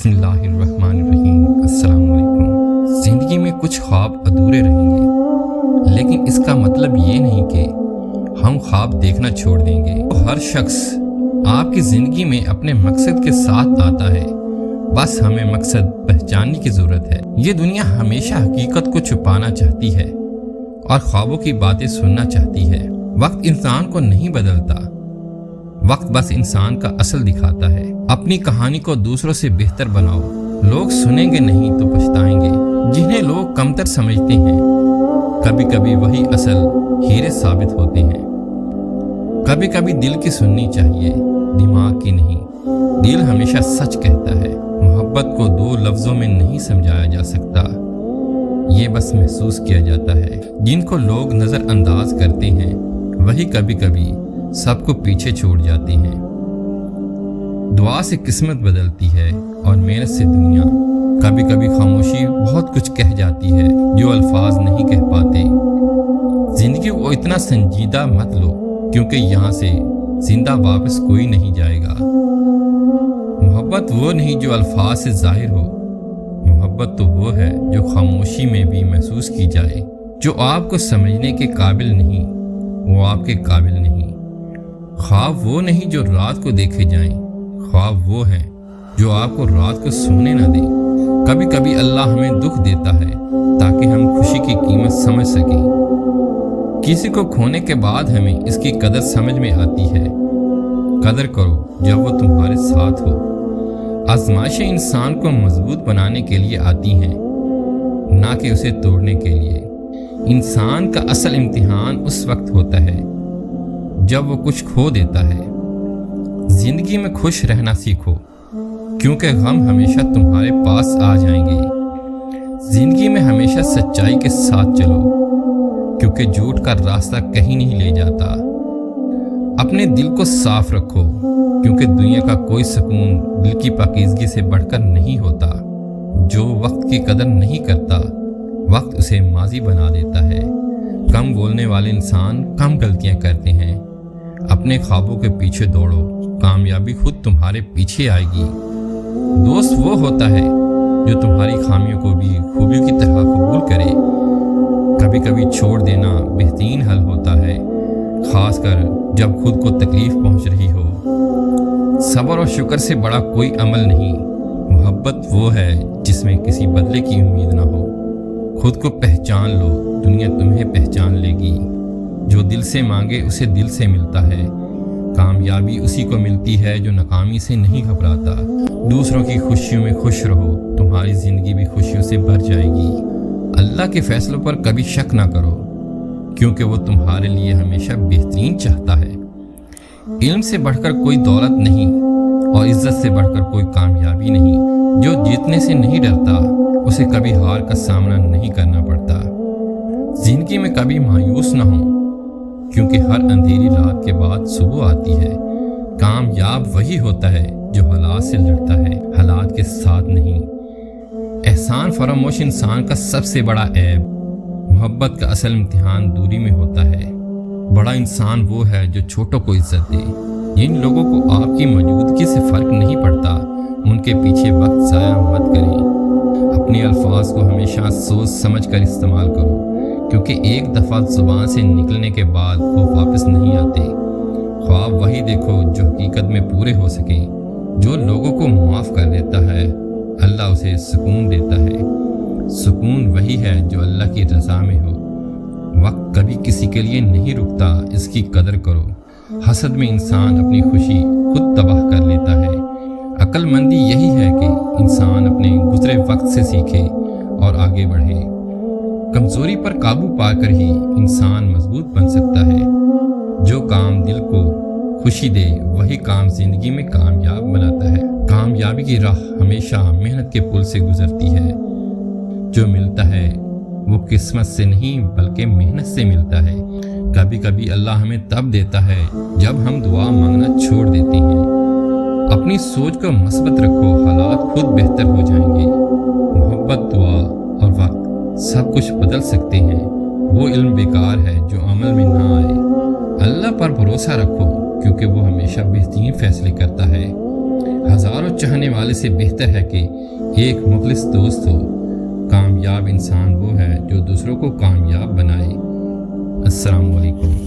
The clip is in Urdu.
بسم اللہ الرحمن الرحیم۔ السلام علیکم۔ زندگی میں کچھ خواب ادھورے رہیں گے، لیکن اس کا مطلب یہ نہیں کہ ہم خواب دیکھنا چھوڑ دیں گے۔ ہر شخص آپ کی زندگی میں اپنے مقصد کے ساتھ آتا ہے، بس ہمیں مقصد پہچاننے کی ضرورت ہے۔ یہ دنیا ہمیشہ حقیقت کو چھپانا چاہتی ہے اور خوابوں کی باتیں سننا چاہتی ہے۔ وقت انسان کو نہیں بدلتا، وقت بس انسان کا اصل دکھاتا ہے۔ اپنی کہانی کو دوسروں سے بہتر بناؤ، لوگ سنیں گے نہیں تو پچھتائیں گے۔ جنہیں لوگ کمتر سمجھتے ہیں، کبھی کبھی وہی اصل ہیرے ثابت ہوتے ہیں۔ کبھی کبھی دل کی سننی چاہیے، دماغ کی نہیں۔ دل ہمیشہ سچ کہتا ہے۔ محبت کو دو لفظوں میں نہیں سمجھایا جا سکتا، یہ بس محسوس کیا جاتا ہے۔ جن کو لوگ نظر انداز کرتے ہیں، وہی کبھی کبھی سب کو پیچھے چھوڑ جاتے ہیں۔ دعا سے قسمت بدلتی ہے اور محنت سے دنیا۔ کبھی کبھی خاموشی بہت کچھ کہہ جاتی ہے جو الفاظ نہیں کہہ پاتے۔ زندگی کو اتنا سنجیدہ مت لو، کیونکہ یہاں سے زندہ واپس کوئی نہیں جائے گا۔ محبت وہ نہیں جو الفاظ سے ظاہر ہو، محبت تو وہ ہے جو خاموشی میں بھی محسوس کی جائے۔ جو آپ کو سمجھنے کے قابل نہیں، وہ آپ کے قابل نہیں۔ خواب وہ نہیں جو رات کو دیکھے جائیں، خواب وہ ہیں جو آپ کو رات کو سونے نہ دیں۔ کبھی کبھی اللہ ہمیں دکھ دیتا ہے تاکہ ہم خوشی کی قیمت سمجھ سکیں۔ کسی کو کھونے کے بعد ہمیں اس کی قدر سمجھ میں آتی ہے۔ قدر کرو جب وہ تمہارے ساتھ ہو۔ آزمائشیں انسان کو مضبوط بنانے کے لیے آتی ہیں، نہ کہ اسے توڑنے کے لیے۔ انسان کا اصل امتحان اس وقت ہوتا ہے جب وہ کچھ کھو دیتا ہے۔ زندگی میں خوش رہنا سیکھو، کیونکہ غم ہمیشہ تمہارے پاس آ جائیں گے۔ زندگی میں ہمیشہ سچائی کے ساتھ چلو، کیونکہ جھوٹ کا راستہ کہیں نہیں لے جاتا۔ اپنے دل کو صاف رکھو، کیونکہ دنیا کا کوئی سکون دل کی پاکیزگی سے بڑھ کر نہیں ہوتا۔ جو وقت کی قدر نہیں کرتا، وقت اسے ماضی بنا دیتا ہے۔ کم بولنے والے انسان کم غلطیاں کرتے ہیں۔ اپنے خوابوں کے پیچھے دوڑو، کامیابی خود تمہارے پیچھے آئے گی۔ دوست وہ ہوتا ہے جو تمہاری خامیوں کو بھی خوبیوں کی طرح قبول کرے۔ کبھی کبھی چھوڑ دینا بہترین حل ہوتا ہے، خاص کر جب خود کو تکلیف پہنچ رہی ہو۔ صبر اور شکر سے بڑا کوئی عمل نہیں۔ محبت وہ ہے جس میں کسی بدلے کی امید نہ ہو۔ خود کو پہچان لو، دنیا تمہیں پہچان لے گی۔ جو دل سے مانگے اسے دل سے ملتا ہے۔ کامیابی اسی کو ملتی ہے جو ناکامی سے نہیں گھبراتا۔ دوسروں کی خوشیوں میں خوش رہو، تمہاری زندگی بھی خوشیوں سے بھر جائے گی۔ اللہ کے فیصلوں پر کبھی شک نہ کرو، کیونکہ وہ تمہارے لیے ہمیشہ بہترین چاہتا ہے۔ علم سے بڑھ کر کوئی دولت نہیں، اور عزت سے بڑھ کر کوئی کامیابی نہیں۔ جو جیتنے سے نہیں ڈرتا، اسے کبھی ہار کا سامنا نہیں کرنا پڑتا۔ زندگی میں کبھی مایوس نہ ہو، کیونکہ ہر اندھیری رات کے بعد صبح آتی ہے۔ کامیاب وہی ہوتا ہے جو حالات سے لڑتا ہے، حالات کے ساتھ نہیں۔ احسان فراموش انسان کا سب سے بڑا عیب۔ محبت کا اصل امتحان دوری میں ہوتا ہے۔ بڑا انسان وہ ہے جو چھوٹوں کو عزت دے۔ جن لوگوں کو آپ کی موجودگی سے فرق نہیں پڑتا، ان کے پیچھے وقت ضائع مت کریں۔ اپنے الفاظ کو ہمیشہ سوچ سمجھ کر استعمال کرو، کیونکہ ایک دفعہ زبان سے نکلنے کے بعد وہ واپس نہیں آتے۔ خواب وہی دیکھو جو حقیقت میں پورے ہو سکیں۔ جو لوگوں کو معاف کر دیتا ہے، اللہ اسے سکون دیتا ہے۔ سکون وہی ہے جو اللہ کی رضا میں ہو۔ وقت کبھی کسی کے لیے نہیں رکتا، اس کی قدر کرو۔ حسد میں انسان اپنی خوشی خود تباہ کر لیتا ہے۔ عقل مندی یہی ہے کہ انسان اپنے گزرے وقت سے سیکھے اور آگے بڑھے۔ کمزوری پر قابو پا کر ہی انسان مضبوط بن سکتا ہے۔ جو کام دل کو خوشی دے، وہی کام زندگی میں کامیاب بناتا ہے۔ کامیابی کی راہ ہمیشہ محنت کے پل سے گزرتی ہے۔ جو ملتا ہے وہ قسمت سے نہیں بلکہ محنت سے ملتا ہے۔ کبھی کبھی اللہ ہمیں تب دیتا ہے جب ہم دعا مانگنا چھوڑ دیتے ہیں۔ اپنی سوچ کو مثبت رکھو، حالات خود بہتر ہو جائیں گے۔ محبت، دعا اور وقت سب کچھ بدل سکتے ہیں۔ وہ علم بیکار ہے جو عمل میں نہ آئے۔ اللہ پر بھروسہ رکھو، کیونکہ وہ ہمیشہ بہترین فیصلے کرتا ہے۔ ہزاروں چاہنے والے سے بہتر ہے کہ ایک مخلص دوست ہو۔ کامیاب انسان وہ ہے جو دوسروں کو کامیاب بنائے۔ السلام علیکم۔